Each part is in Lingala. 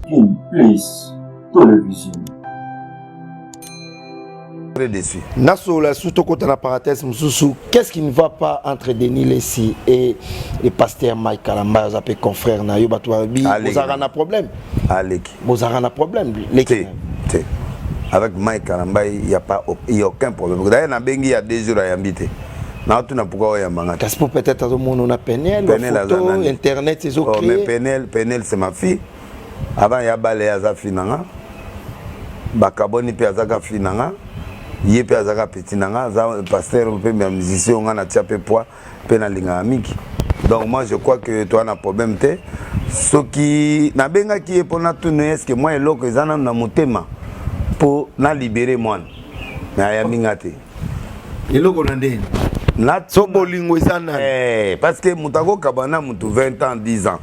King Place Télévision. Nasso la sous-tocota la parenthèse Moussou, qu'est-ce qui ne va pas entre Denis Lessi et le pasteur Mike Kalamba, appelé confrère Nayo Batouabi? Vous avez un problème? Vous avez un problème? Avec Mike Kalamba, il n'y a aucun problème. D'ailleurs, il y a 2 jours à Yambité. Qu'est-ce que peut-être on a Penel, photo, internet, c'est ok. Mais Penel c'est ma fille. Avant il y a balé Azafinanga. Bakaboni pe Azaka Finanga. Yé pe Azaka Petinanga, pasteur pe musicien on a tiapé poids pe na linga amiki. Donc moi je crois que toi na problème té. Ce qui na benga qui est pour na tout est-ce que moi et l'autre ils en ont na motema pour na libérer moi. Mais ayamingate. Et l'autre on a dit parce que Moutago Kabana mutu 20 ans, 10 ans.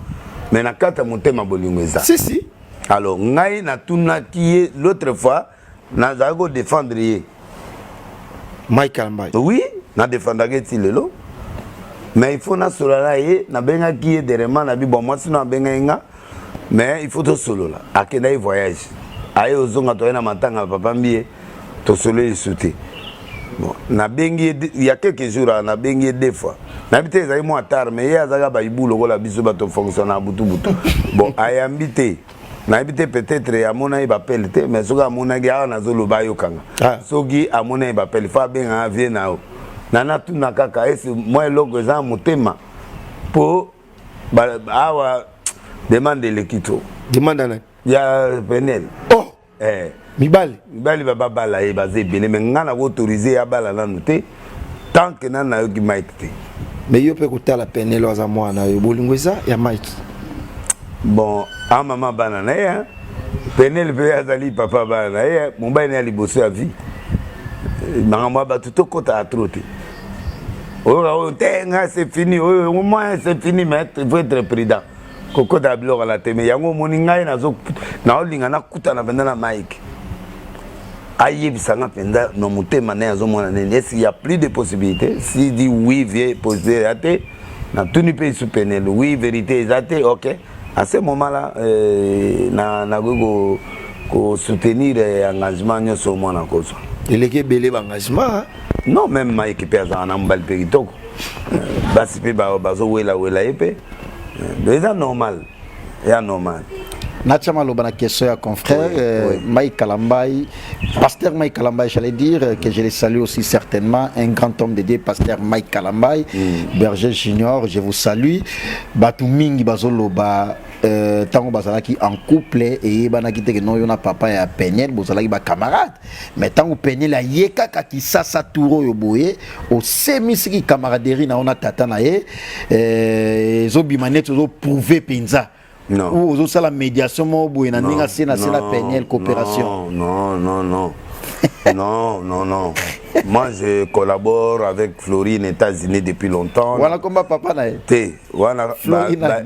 Mais na kata mutema bolingweza. Si. Alors, ngai na tuna qui l'autre fois, na zago défendre yé. Mike Kalamba. Oui, na défendre lelo. Mais il faut na solala yé, na benga qui est derrière na bi bon moi sinon benga inga. Mais il faut to solo là. Akenda y voyage. Aye ozonga to na matanga papa mbié to solo y sauter. Bon, na bengi il y a quelques jours na bengi 2 fois. Na bité ezali mo tard mais ya zaga ba ibu lokola biso ba to fonctionner butu. Bon, ayambité. Na bité peut-être ya mona ba pelite mais soka mona ga na zolo ba yokanga. Soki amona ba pel fa benga vie na o. Na tu na kaka ese moi logo za motema pour awa demande l'équito. Demande na. Ya Penel. Oh. Mibali baba bala e basé belé mais ngana autoriser ya bala na noté tant que nana yo ki Mike té. Mais yo peut écouter la Penel za mwana yo bolingweza ya Mike. Bon, a maman bana na ya Penel pe azali papa bana ya mumbai na liboso ya vie. Mangamba ba tout kota a troté. Oh tenga c'est fini, oh moi c'est fini mais il faut être prudent. Koko d'abord à la télé, yango moninga na zo na olinga na kuta na venda na Mike. Aïe, ça n'a pas de non monter mané zo mona nene. Est-ce qu'il y a plus de possibilités? Si dit oui, viens poser à te, na tout ni pays soutenir. Oui, vérité exacte, OK. À ce moment-là, na go soutenir engagement nyo so mona koso. Il est belé engagement. Non, même Mike pèse en ambal perito. Basi pe bazo wela epé. C'est normal. C'est normal. Natchama Lobana question à confrère Mike Kalambaï, pasteur Mike Kalambaï, j'allais dire que je les salue aussi certainement, un grand homme de Dieu, pasteur Mike Kalambaï, berger junior, je vous salue. Batu mingi bazoloba tango bazalaki en couple et banaki te que non yona papa ya Penel bozalaki ba camarade, mais tango Penel a yeka kaki sasa touro yo boye au semisiki camaraderie na ona tata na ye zo bimane zo prouver penza. Non. Ou aux la médiation, na Penel coopération. Non. Non. Moi, je collabore avec Florine États-Unis depuis longtemps. Voilà comment papa n'a été. Voilà,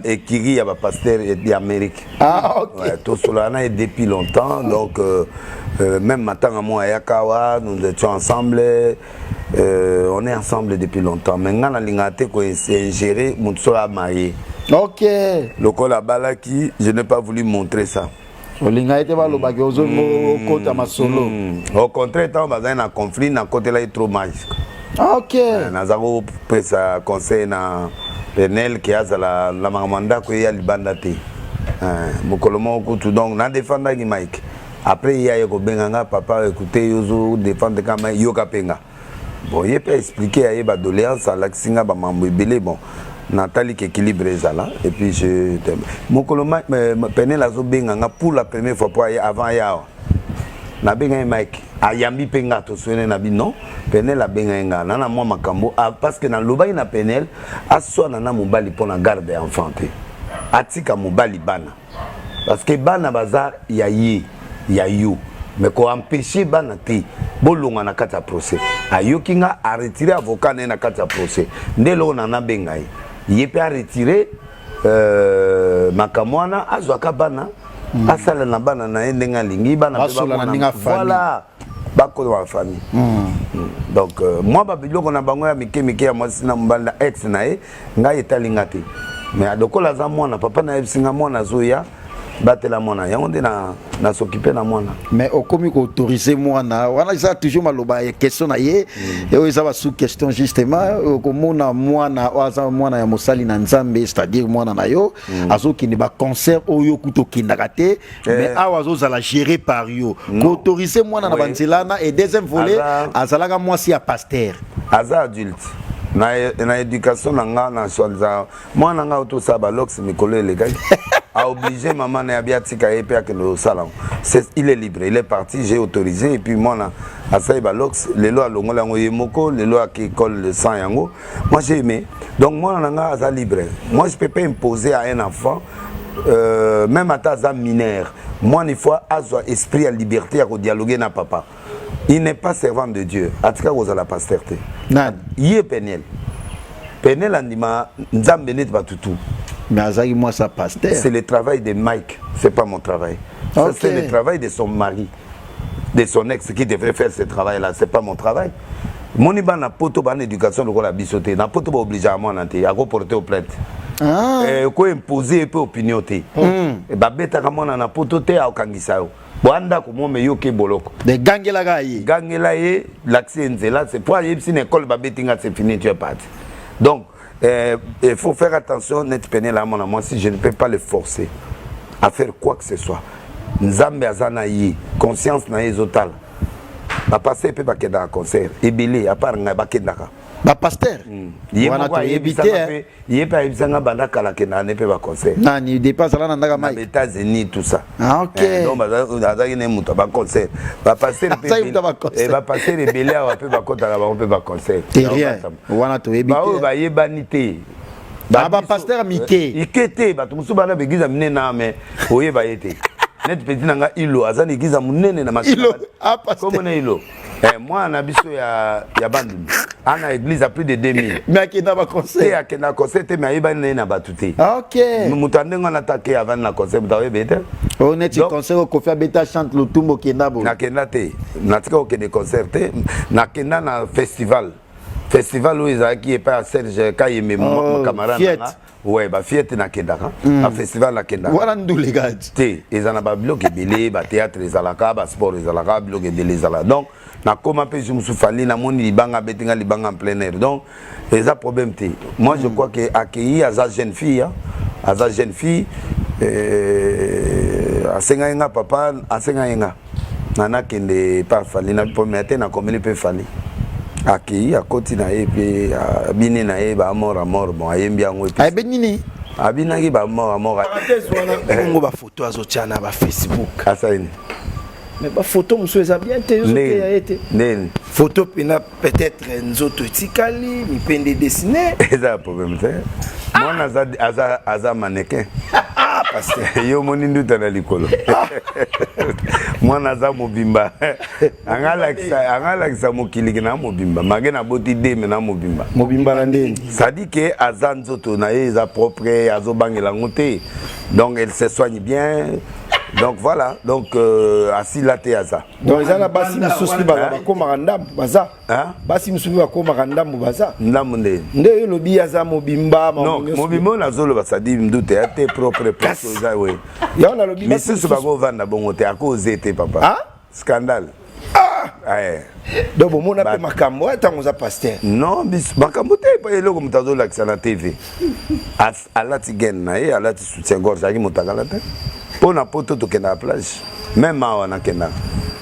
et Kiri, il y a un pasteur d'Amérique. Ah, ok. Ouais, tout cela depuis longtemps. Donc, même maintenant, moi, à Yakawa, nous étions ensemble. On est ensemble depuis longtemps. Maintenant, la ligne c'est ingéré, mon soeur marié. Ok. Le col à Balaki, je n'ai pas voulu montrer ça. Au contraire, quand on a un conflit, on a côté là trop magique. Ok. On a pris un conseil na Penel qui a la mamanda qui est à l'Ibandate. Mokolomo kutu donc on a défendu Mike. Après il y a eu Benganga papa écoutez Yozo défendre comme Yoka Penga. Bon, il peut expliquer à Yeba doléance à l'Axinga Bamambo Belé bon. Nathalie qui équilibre ça là et puis je t'aime. Mon coloma Penel azo benganga pour la première fois pour avant ya. Na benga Mike ayambi penga to soné na bi non Penel a benga na moi makambo parce que na loba na Penel aso na mobali pour na garde enfant te. Atika mobali bana. Parce que bana bazar ya yo mais ko empêcher bana te bolonga na kata procès. Ayokinga a retiré avocat na kata procès. Ndelo na benga il peut retirer makamwana azwaka bana asala na bana na ndenga lingi bana voilà bako wa famille. Donc moi ba biloko na bango ya mike ya mwasi na mbanda ex na e ngai etalinga te mais adokola za mwana papa na ebisinga mwana zoya batela mwana yango nde na s'occuper na mwana. Mais au comme autoriser mwana wana ça toujours maloba question na ye et ça va sous question justement comme mwana oza mwana ya mosali na nzambe c'est-à-dire mwana na yo azoki ne ba concert oyo kuto kindakate mais awazo za la gérer par yo autoriser mwana na banzelana et deuxième volet azalaka mwasi ya pasteur aza adulte na éducation nanga na soi-disant mwana nga auto sa ba lox mikolo elegaki a obligé maman na biatika et puis que salon il est libre, il est parti, j'ai autorisé et puis moi à ça ba lox les lois longola ngo yemoko les lois qui collent le sang yango moi j'ai aimé donc moi nanga aza libre moi je peux pas imposer à un enfant même à ta mineur moi une fois azo esprit à liberté à dialoguer na papa. Il n'est pas servant de Dieu. En tout cas, vous avez la pasterté. Il est Penel. Penel andima nzambe net batutu. Mais azaki moi ça pasteur. C'est le travail de Mike, c'est pas mon travail. Ça c'est le travail de son mari, de son ex qui devrait faire ce travail là, c'est pas mon travail. Mon iba na poto ban éducation le la bisoté, na poto ba obligé à moi nanté, à reporter au plainte. Ko imposer peu opinion té. Et ba beta ka mona na poto té a okangisa yo. Bwanda ko me yoke boloko de gangela gaye l'accès nzela c'est pour aller une école ba betinga c'est fini tu es parti donc il faut faire attention net peine là mon moi si je ne peux pas le forcer à faire quoi que ce soit nzambe azana yi conscience na ezotal ba passer peut pas que dans concert ebele à part nga ba kendaka ba pasteur wana to éviter il pas ebisanga banda kala kena ne peut pas concert nani dépasse là na ndaka mai États-Unis tout ça OK donc bazaki ne muto ba concert ba passer et ba passer rebelle a peut pas kota la ba peut pas concert rien wana to éviter ba yebanité ba pasteur mike ikete ba tumusu bana begiza minena mais oye ba yete net petit nanga ilo azani giza munene na makilo comme na ilo moi na biso ya bandu ana église à plus de 2000 mais akenda ba conseil akenda conseil te mais ayeba na batuté OK mutande ngana attaquer avant na conseil mutawe beta on est conseil ko Koffi Beta chante le tumbo kenda bo na kenda te na tika au de concert te na kenda na festival où ils a qui est pas Serge Kayeme mon camarade là ouais ba fiette na kenda un festival na kenda voilà ndou les gars te ils en a ba bloc belé ba théâtre les alaka ba sport les alaka bloc de les alaka donc na comment peut je me soufali na moni libanga betinga libanga en plein air donc les a problème te moi je crois que accueillir à jeune fille a senga papa a senga nana kende par fali na première na comme peut fali accueillir à côté na et puis bini na e ba mort bon ayembi yango et puis benini abinaki ba mort parenthèse wana ngo ba photo azotiana ba Facebook asaini mais ba photo muso eza bien te yozo ke ya été nen photo pena peut-être nzoto tikali mipende dessiné eza problème te mwana aza mannequin parce que yo moni nduta na likolo mwana aza mobimba angala kisa mokili na mobimba magena boti deme na mobimba na ndeni ça dit que aza nzoto na ye eza propre azobangela ngote donc elle se soigne bien. Donc voilà, donc asila te aza. Donc ils la basi mususu ba koma ndambu baza. Basi mususu ba koma ndambu baza. Ndambu nde. Nde yo lobi aza mobimba non, mobimba na zolo basadi mdute ate propre place za we. Ya on a lobi mais ce ba go vanda bongo te akoze te papa. Ah? Scandale. Donc bon on a pe makambo atango za pasteur. Non, bis makambo te pa eloko mutazo la kisana TV. Alati gen na e alati soutien gorge aki mutakala te. Pour na poto to kena plage même awa na kena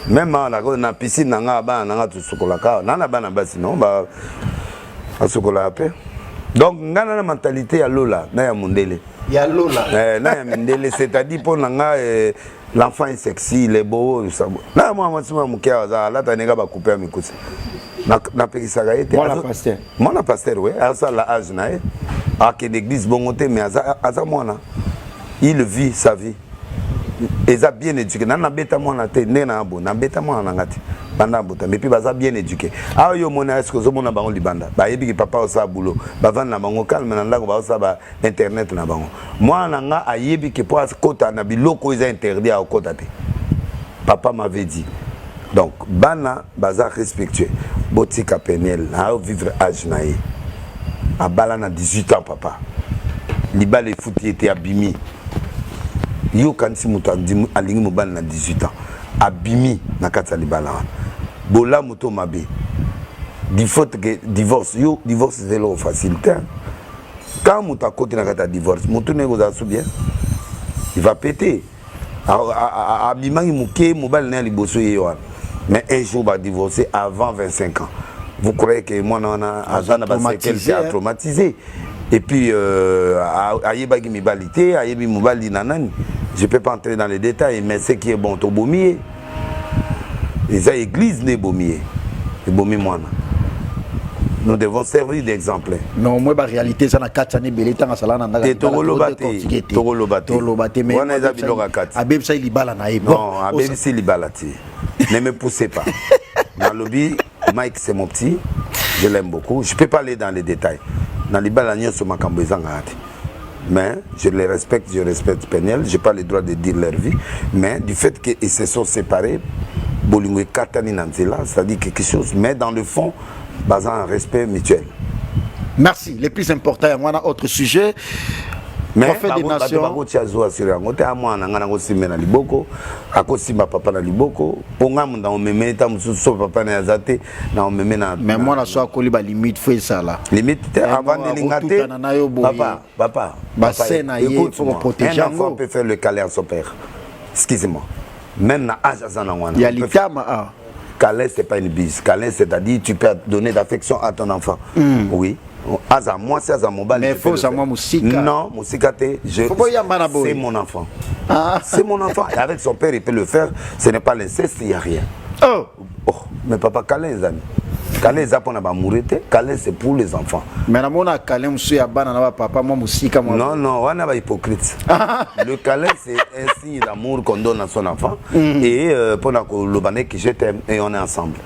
même awa na piscine nanga ba nanga to sokola ka na bana basi non ba asokola pe donc ngana na mentalité ya lola na ya mondele ya lola na ya mondele c'est-à-dire pour nanga l'enfant est sexy il est beau ça na moi mukia za la taneka ba couper mikusi na pekisa ga ete mwana pasteur ouais asa la âge na e a que l'église bongote mais asa mwana il vit sa vie. Ils ont bien éduqué. Nana beta mwana te nena abo na beta mwana ngati banda bota mais puis baza bien éduqué. Ah yo mona est-ce que zo mona bango libanda. Ba yebi ki papa osa boulot. Ba vanda bango calme na ndako ba osa ba internet na bango. Mwana nga ayebi ki po kota na biloko ils interdit à kota te. Papa m'avait dit. Donc bana baza respectueux. Botika penel na vivre âge na ye. A bala na 18 ans papa. Liba les foot était abimi. yo kanisi muto alingi mobali na 18 ans abimi na kati ya libala wana bola moto mabe du faute que divorce yo divorce c'est le facilité quand moto akoti na kati ya divorce moto ne goza sou bien il va péter abimangi muke mobali na liboso ye wana mais un jour va divorcer avant 25 ans vous croyez que moi non azana ba séquelle c'est traumatisé et puis ayebaki mibalité ayebi mobali nanani je peux pas entrer dans les détails mais ce qui est bon to bomier les églises ne bomier et bomi mwana nous devons servir d'exemple non moi ba réalité ça na 4 années belé tanga sala na ndaka tolobate mais wana eza biloka kati abebisa libala na yebo non abebisa libala ti ne me poussez pas dans lobby Mike c'est mon petit je l'aime beaucoup je peux pas aller dans les détails dans libala nyonso makambo ezanga ati mais je les respecte, je respecte Penel, j'ai pas le droit de dire leur vie, mais du fait qu'ils se sont séparés, Bolingo et Katani Nanzela, ça dit quelque chose, mais dans le fond, basant un respect mutuel. Merci. Le plus important, il y a un autre sujet. Mais prophète des nations. Mais moi, la soie la limite, fait ça là. Limite, avant de l'ingate. Papa, écoute, un enfant peut faire le câlin à son père. Excusez-moi. Même dans l'âge, il y a l'itama. Câlin, c'est pas une bise. Câlin, c'est-à-dire tu peux donner d'affection à ton enfant. Oui. Aza moi c'est Aza mobile. Mais faut ça moi musika. Non, musika c'est mon enfant. Ah. C'est mon enfant. Et avec son père il peut le faire. Ce n'est pas l'inceste, il n'y a rien. Oh. Mais papa Kalin les amis. Kalin za pona ba mourete. Kalin c'est pour les enfants. Mais na mona Kalin musu ya bana na papa moi musika moi. Non, on a pas hypocrite. Le Kalin c'est un signe d'amour qu'on donne à son enfant et pendant que le bané que je t'aime et on est ensemble.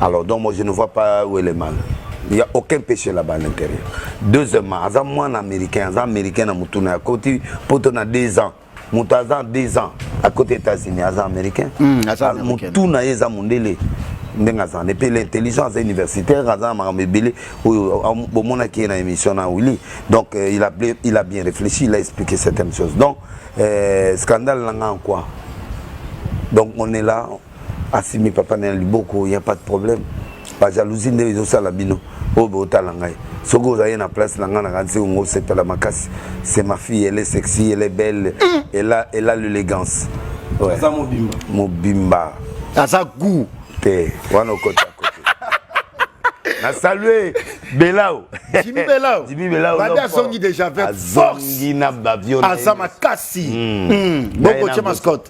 Alors donc moi je ne vois pas où est le mal. Il n'y a aucun péché là-bas à l'intérieur. Deuxièmement, moi un américain à Moutouna, à côté, pour 2 ans. Moutaza 2 ans, à côté des États-Unis, américain. Moutouna est à Mondele. Et puis l'intelligence universitaire, qui est dans l'émission à Willy. Donc il a bien réfléchi, il a expliqué certaines choses. Donc, scandale là quoi. Donc on est là, Assimi Papa Neliboko, il n'y a pas de problème. Pas jalousie de Salabino. Oh, Botalangai. Sogo Zayana place Langana Ranzi ou la Makas. C'est ma fille, elle est sexy, elle est belle, elle a l'élégance. Ouais. Mobimba. Aza goût. T'es, wano côté à côté. Na salué Belao. Jimmy Belao. Jimmy Belao. Bada songi déjà avec force. Azongi na bavion. Azama kasi. Boko Chema Scott.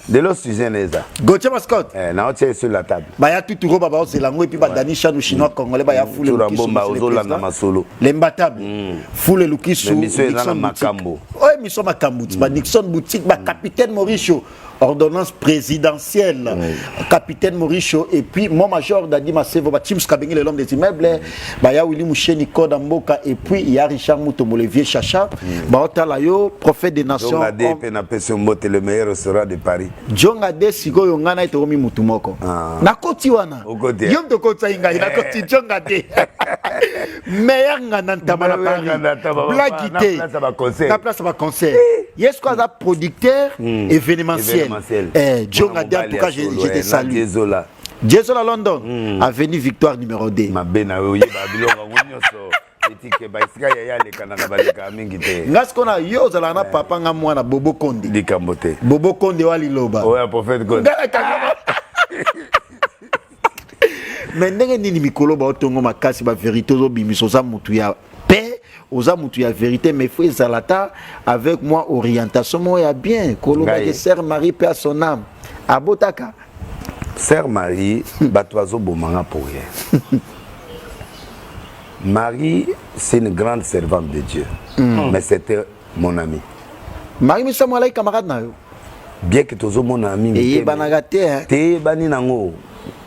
De l'autre sujet, Neza. Gauthier Mascotte. Non, tu es sur la table. Il y a tout le monde, c'est l'anglais, puis Dani Chan ou chinois congolais, il y a foule de l'imbattable. Foule de Lukisou. Nixon Makambo. Oui, Nixon Makambo. Nixon Boutique, capitaine Mauricio. Ordonnance présidentielle, capitaine Mauricio, et puis mon major Dadi Masevo, Tim Skabengé, l'homme des immeubles, il y a Willy Moucheni Kodamboka, et puis il y a Richard Moutomo, le vieux Chacha, Baotalayo, prophète des nations. John Adé, le meilleur restaurant de Paris. John Adé, Sigo Yongana, et Tomi Moutumoko. Nakoti-wana. Yom de Kotsainga, Nakoti John Adé. Meilleur Nantama la Paris. Blaguité. La place à concert. Yes, quoi, ça producteur événementiel. John Adé, en tout cas, je te salue. Jézola London, avenue Victoire numéro 2. Ma bena, oui, Ngaskona yo zala na papa nga mwana Bobo Kondi. Likambote. Bobo Kondi wali loba. Ouais, prophète Kondi. Mais ndenge nini mikolo ba otongo makasi ba vérité zo bimiso za mutu ya paix, oza mutu ya vérité mais faut zalata avec moi orientation moi ya bien koloba que sœur Marie paix à son âme. Abotaka. Sœur Marie batwazo bomanga pour rien. Marie, c'est une grande servante de Dieu, mais c'était mon ami. Marie, mais c'est moi là, camarade. Bien que tu sois mon ami, et banagate, tu es bani nango.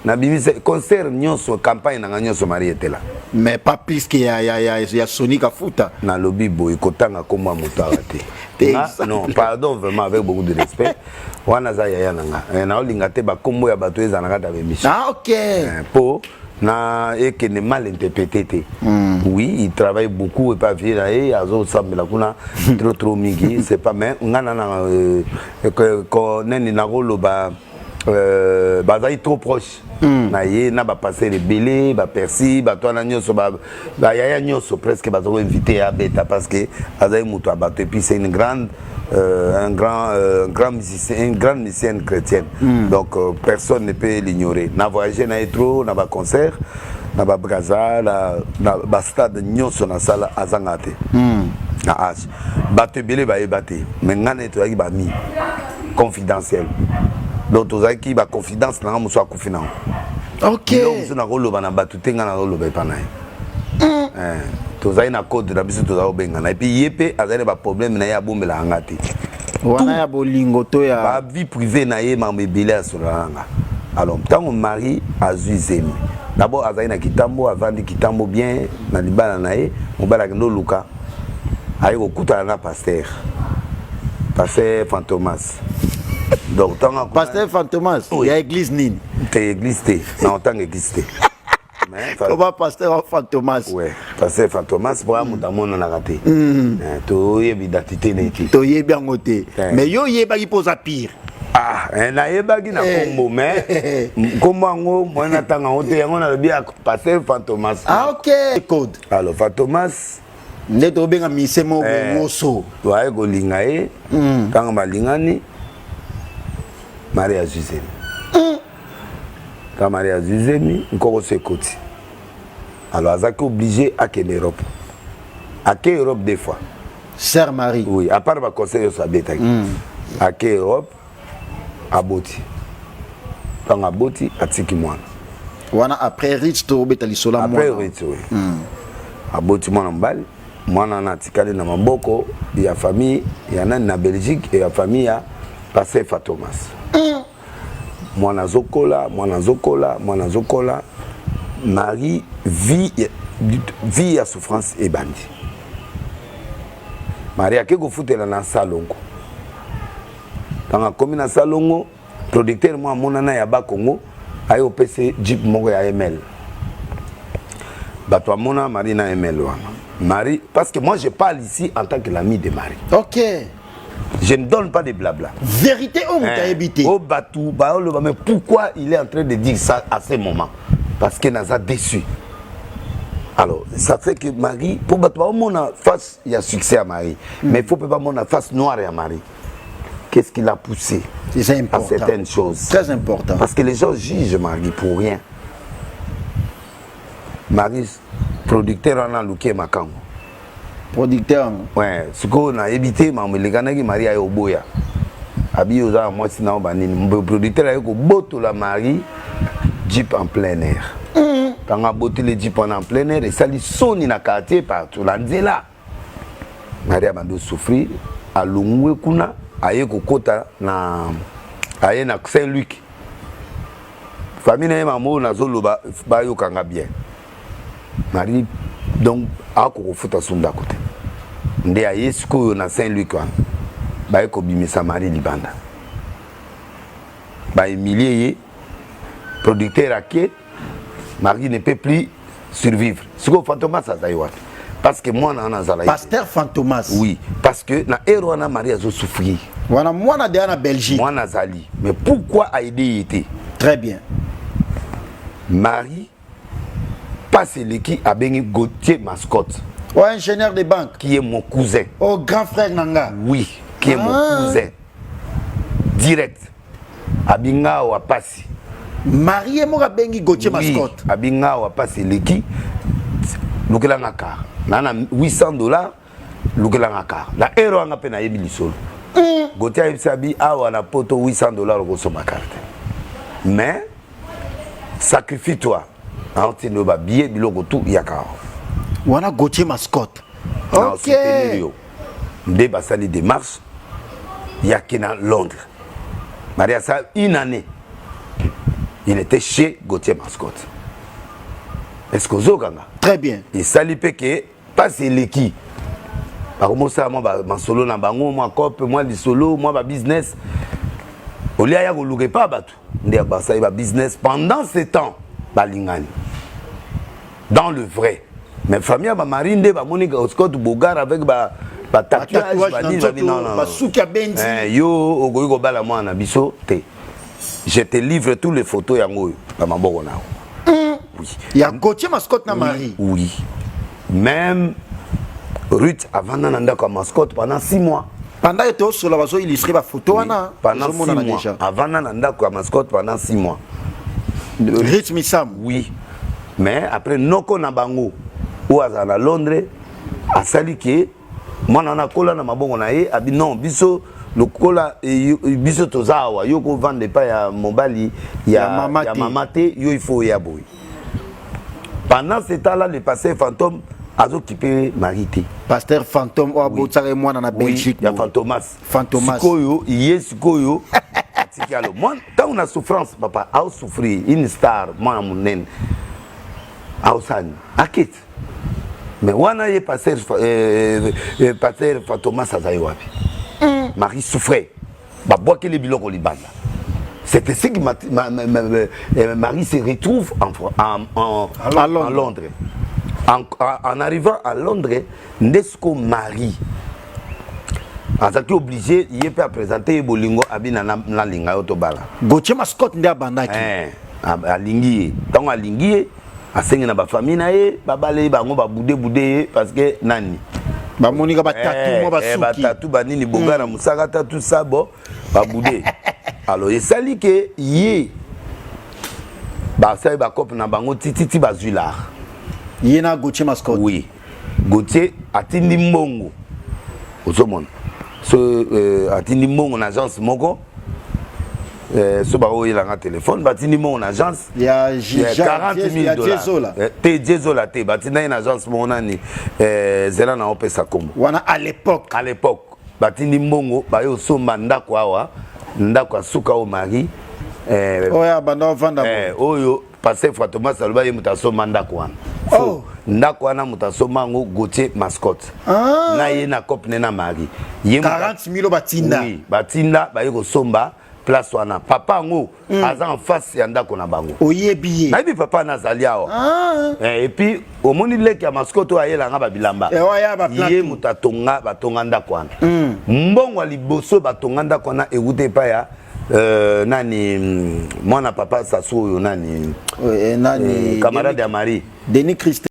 Na bibi concert nyonso campagne na nyonso Marie était là. Mais pas plus qu'il y a Sonic à fouta. Na lobby boy kotanga koma motarate. Non, pardon vraiment avec beaucoup de respect. Wana za yaya nanga. Na olingate ba kombo ya bato ezanaka ta bemission. Ah OK. Po na et qui n'est mal interprété. Oui, il travaille beaucoup et pas vieux là et azo samela kuna trop migi, c'est pas mais ngana na ko neni na rolo ba bazai trop proche. Na ye na ba passer les belés, ba persi, ba toi na nyoso ba yaya nyoso presque ba zo invité à beta parce que azai muto abato et puis c'est une grande un grand musicien, une grande musicienne chrétienne. Donc personne ne peut l'ignorer. Na voyagé na trop, na ba concert, na ba braza, na stade nyoso na sala azangate. Na H. Ba te belé ba ebate. Mais ngane to yaki ba mi confidentiel. Donc tous qui ba confidence na mo soit confiant. OK. Donc na rolo ba na batu tenga na rolo ba pana. Tous na code na biso tous benga na et puis yepé azale ba problème na ya bombela ngati. Wana ya bolingo to ya ba vie privée na ye mamebele asolanga. Alors tant mon mari azuizemi. D'abord azali na kitambo avandi kitambo bien na libala na ye mobala ndo luka. Ayi okuta na pasteur. Pasteur Fantomas. Donc tant pasteur Fantomas, il y a église nini? T'es église té, non tant église té. Comment pasteur Fantomas? Ouais, pasteur Fantomas pour un monde na raté. To yebi datité neti. To yebi ngoté. Mais yo yeba ki pose pire. Ah, na yeba ki na kombo mais comment ngo moi na tanga ngoté yango na bien pasteur Fantomas. Ah OK. Code. Alors Fantomas neto benga misemo woso. Ouais go lingae. Tanga malingani. Maria Zuzemi. Quand Maria Zuzemi, encore se côté. Alors, Azaki obligé à quitter l'Europe. À quelle Europe des fois? Sœur Marie. Oui, à part le conseil de sa bête. À quelle Europe? À Boti. Quand à Boti, à Tikimouane. Wana après Rich to betali sola moi. Après Rich, oui. À Boti, moi, en Bali. Moi, on a tikali na maboko. Il y a famille, il y en a en Belgique, et il y a famille à Pasteur Fantomas. Mwana zokola, Marie vit à souffrance et bandit. Marie a quelque foutu dans salongo. Quand on a commis dans salongo, producteur moi monana ya ba Congo, ayo PC Jeep mongo ya ML. Batwa mona Marie na ML wana. Marie parce que moi je parle ici en tant que l'ami de Marie. OK. Je ne donne pas de blabla. Vérité ou t'as évité? Au batou, mais pourquoi il est en train de dire ça à ce moment? Parce qu'il nous a déçus. Alors, ça fait que Marie, pour battre mon face, il y a succès à Marie. Mais il ne faut pas mon face noire à Marie. Qu'est-ce qui l'a poussé à certaines choses? Très important. Parce que les gens jugent Marie pour rien. Marie, producteur en a looké Makango. Producteur. Ouais, ce qu'on a évité, les gars qui Marie a Oboya. Abi oza moi sinon banini. Producteur a eu boto la Marie Jeep en plein air. Quand on a boté les Jeep en plein air et ça lui sonne na quartier partout là Marie a bandou souffrir à Lungwe kuna aye kokota na aye na Saint-Luc. Famille na maman na zoloba ba yo kanga bien. Marie donc a ko futa sunda côté. Ndé aye siko na Saint-Luc wan. Ba ko bimisa Marie libanda. Ba humilié producteur à qui Marie ne peut plus survivre. Siko Fantomas ça zaïwa. Parce que moi na zalaï. Pasteur Fantomas. Oui, parce que na Erwana Marie a souffrir. Voilà moi na derrière na Belgique. Moi na Zali. Mais pourquoi a aidé été? Très bien. Marie passe l'équipe à Bengi Gauthier Mascotte. Oh, ingénieur de banque. Qui est mon cousin. Oh, grand frère Nanga. Oui, qui est mon cousin. Direct. Abinga ou Passi. Marie et moi Bengi Gauthier Mascotte. Abinga ou Passi l'équipe. Lukela Naka. Nana $800. Lukela Naka. La héros a peine à Emily Sol. Gauthier Sabi a ou a poto $800 au sur ma carte. Mais, sacrifie-toi. Anti no ba billet biloko tout yakao. Wana Gauthier Mascotte. OK. Ndé basali démarche yakina Londres. Maria ça une année. Il était chez Gauthier Mascotte. Est-ce que Zoganga? Très bien. Et sali peke pas c'est l'équipe. Par comment ça moi ba solo na bango moi cop moi di solo moi ba business. Olia ya ko luke pas batu. Ndé basali ba business pendant ce temps balingani. dans le vrai. Mais famille ba marinde ba Monique Scott Bogar avec ba tatouage ba dit non yo ogoyi ko bala mwana biso te. Je te livre tous les photos yango ba maboko na. Oui. Il y a Gauthier mascotte na Marie. Oui. Même Ruth avant nanda comme mascotte pendant 6 mois. Pendant que tu sur la base illustré la photo pendant 6 mois. Avant nanda comme mascotte pendant 6 mois. Ruth Missam. Oui. Mais après noko na bango ou à Londres a sali que moi na kola na mabongo na ye abi non biso le kola biso tozawa yo ko vendre pas ya mobali ya mamate yo il faut ya boy. Pendant ce temps-là le pasteur fantôme a occupé Marité. Pasteur fantôme ou abotare moi na Belgique. Il y a Fantomas. Fantomas. Sikoyo, Sikoyo. Moi tant on a souffrance papa, a souffrir une star moi mon nen. Aosani, akit. Mais wana ye pasteur Fantomas azayi wapi. Marie souffrait. Ba bois que les biloko libanda. C'est ainsi que Marie se retrouve à Londres. En arrivant à Londres, Nesco Marie a été obligé de présenter Bolingo Abina na linga otobala. Gauthier mascotte nda bandaki. A lingi. Tant a lingi, a sengi na ba famille na ye, ba balé bango ba boudé parce que nani. Ba monika ba tatou mo ba suki. Ba tatou ba nini bongana musaka tatou sabo ba boudé. Alors il sali que yé ba sai ba cop na bango titi ba zuilar. Yena Gauthier mascotte. Oui. Gauthier atindi mbongo. Ozomona. So atindi mbongo na agence moko. So ba oyi la téléphone, batindi mbongo na agence. Il y a 40 000 dollars. Te Jezola te batinda une agence mona ni zela na opesa kombo. Wana à l'époque. À l'époque, batindi mbongo ba yo somba ndako awa, ndako asuka o mari. Oya banda vanda. Oyo passer Fantomas aloba ye mutasoma ndako wana. Oh, ndako wana mutasoma ngo Gauthier mascotte. Na ye na kopne na mari. 40 000 batinda. Oui, batinda ba yeko somba place wana. Papa ngo aza en face ya ndako na bango. Oyebiye. Na bi papa na zalia o. Et puis au moni leki ya mascotte ayela nga ba bilamba. Ye mutatonga batonga ndako wana. Mbongo liboso batonga ndako wana ewute pa ya nani mwana papa Sassou nani nani camarade ya Marie Denis Christ